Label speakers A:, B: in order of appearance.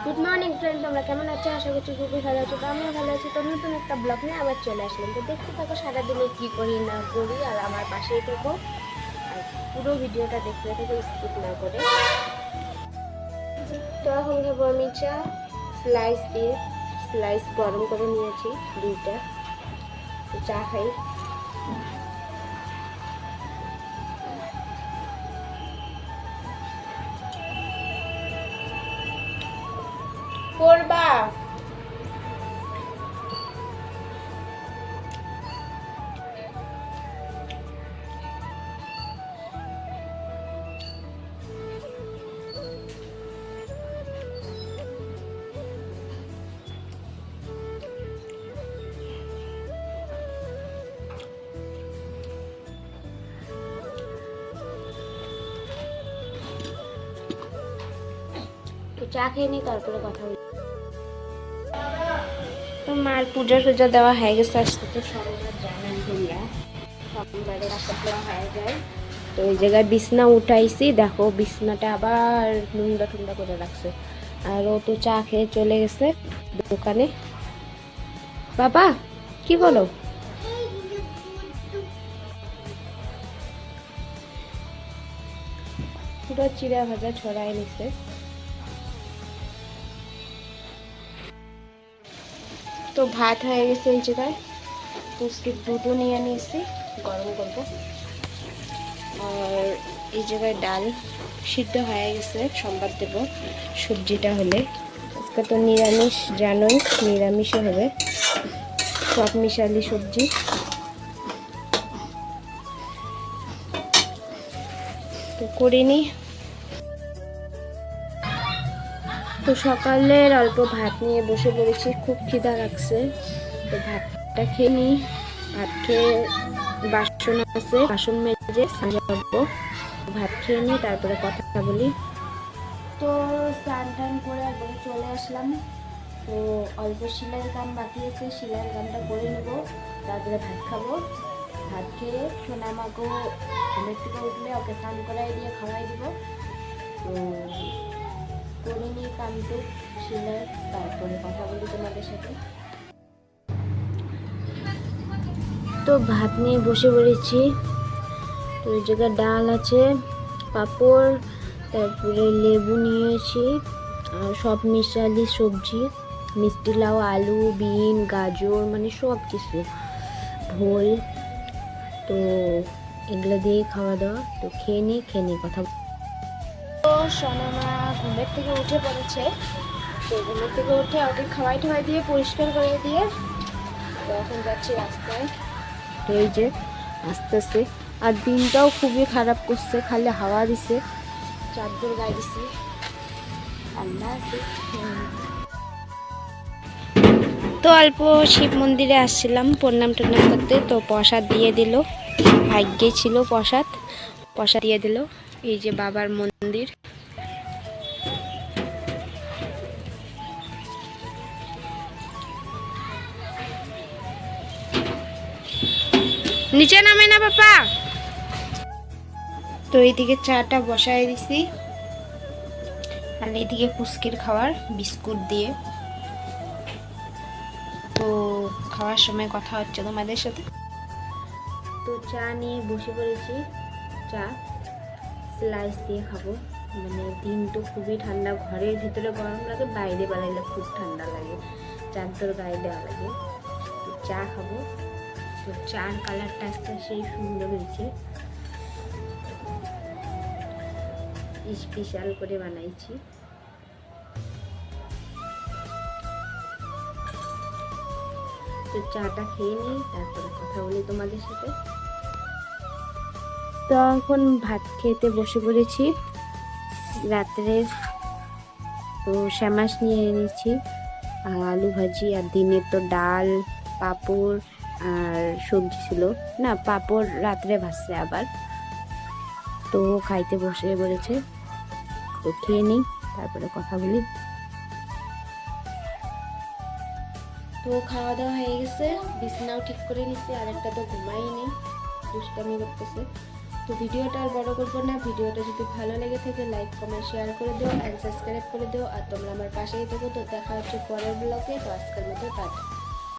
A: Good morning friend, তোমরা কেমন আছো? আশা করছি খুবই ভালো আছো। তো আমিও ভালো আছি। তো নতুন একটা ব্লগ নিয়ে আবার চলে আসলাম। তো দেখতে থাকো সারাদিনে কী করি না করি, আর আমার পাশেই থেকো, আর পুরো ভিডিওটা দেখতে থাকো স্কিপ না করে। তো এখন খাবো আমি চা স্লাইস দিয়ে। স্লাইস গরম করে নিয়েছি দুইটা, তো চা খাই। করবা তো চা খেয়ে নিই, তারপরে কথা বলি। তো মার পূজা টুজা দেওয়া হয়ে গেছে। আজকে তো সোমবার, জানেন তোমরা সোমবারে রাখা দেওয়া হয়ে যায়। তো ওই জায়গায় বিছনা উঠাইছি, দেখো বিছনাটা আবার নুন্দা টুন্দা করে রাখছে। আর ও তো চা খেয়ে চলে গেছে দোকানে। বাবা কি বলো? পুরো চিড়া ভাজা ছড়াই নিছে। তো ভাত হয়ে গেছে এই জায়গায়। তো उसके দুধও নিয়ে নিয়েছি, গরম করবো। আর এই জায়গায় ডাল সিদ্ধ হয়ে গেছে, সোমবার দেব সবজিটা হলে। আজকে তো নিরামিষ, জানোই নিরামিষও হবে, সব মিশালি সবজি। তো করিনি। তো সকালের অল্প ভাত নিয়ে বসে পড়েছি, খুব খিদা লাগছে। তো ভাতটা খেয়ে নিই। ভাত খেয়ে বাসন আছে, বাসন মেজে সাজাবো। ভাত খেয়ে নিই, তারপরে কথা বলি। তো স্নান টান করে একদম চলে আসলাম। তো অল্প সেলাইয়ের কাম বাকি আছে, সেলাইয়ের কামটা করে নেব, তারপরে ভাত খাবো। ভাত খেয়ে সোনামাকেও ঘুমের থেকে উঠলে ওকে স্নান করাই দিয়ে খাওয়াই দিব। তো করে নিই কামটু সেলাই, তারপরে কথা বলি তোমাদের সাথে। তো ভাত নিয়ে বসে পড়েছি। তো এই জায়গায় ডাল আছে, পাঁপড়, তারপরে লেবু নিয়েছি, আর সব মিশালি সবজি, মিষ্টি লাউ, আলু, বিন, গাজর, মানে সব কিছু, ভোল। তো এগুলো দিয়েই খাওয়া দাওয়া। তো খেয়ে নিই কথা। তো সোনামা ঘুমের থেকে উঠে পড়েছে। তো ঘুমের থেকে উঠে ওকে খাওয়াই ঠাওয়াই দিয়ে পরিষ্কার করে দিয়ে তো এখন যাচ্ছি রাস্তায়। তো এই যে আসতেছে, আর দিনটাও খুবই খারাপ করছে, খালি হাওয়া দিছে, চাদর গায়ে দিছি। আল্লাহ তো অল্প শিব মন্দিরে আসছিলাম প্রণাম টনাম করতে। তো প্রসাদ দিয়ে দিল, ভাগ্যে ছিল প্রসাদ, প্রসাদ দিয়ে দিল। এই যে বাবার মন্দির। নিচে নামে না বাবা। তো এইদিকে চাটা বসায় দিছি, আর এইদিকে পুস্কির খাবার বিস্কুট দিয়ে। তো খাওয়ার সময় কথা হচ্ছে তোমাদের সাথে। তো চা নিয়ে বসে পড়েছি, চা স্লাইস দিয়ে খাবো। মানে দিন তো খুবই ঠান্ডা, ঘরের ভিতরে গরম লাগে, বাইরে বেড়াইলে খুব ঠান্ডা লাগে, চাদর গায়ে দেওয়া লাগে। তো চা খাবো। তো চার কালারটা আজকে সেই সুন্দর হয়েছে, স্পেশাল করে বানাইছি। তো চাটা খেয়ে নিই, তারপরে কথা বলি তোমাদের সাথে। তো এখন ভাত খেতে বসে পড়েছি রাত্রে। তো শ্যামাস নিয়ে এনেছি, আর আলু ভাজি, আর দিনের তো ডাল, পাঁপড় আর সবজি ছিল না, পাঁপড় রাত্রে ভাজছে আবার। তো খাইতে বসে পড়েছে, তো খেয়ে নিই, তারপরে কথা বলি। তো খাওয়া দাওয়া হয়ে গেছে, বিছানাও ঠিক করে নিচ্ছি, আর একটা তো ঘুমাইনি, দুষ্টামি করতেছে।
B: তো ভিডিওটা আর বড় করবো না। ভিডিওটা যদি ভালো লেগে থাকে লাইক কমেন্ট শেয়ার করে দিও অ্যান্ড সাবস্ক্রাইব করে দিও। আর তোমরা আমার পাশেই থেকো। তো দেখা হচ্ছে পরের ব্লগে। তো আজকের মতো টাটা।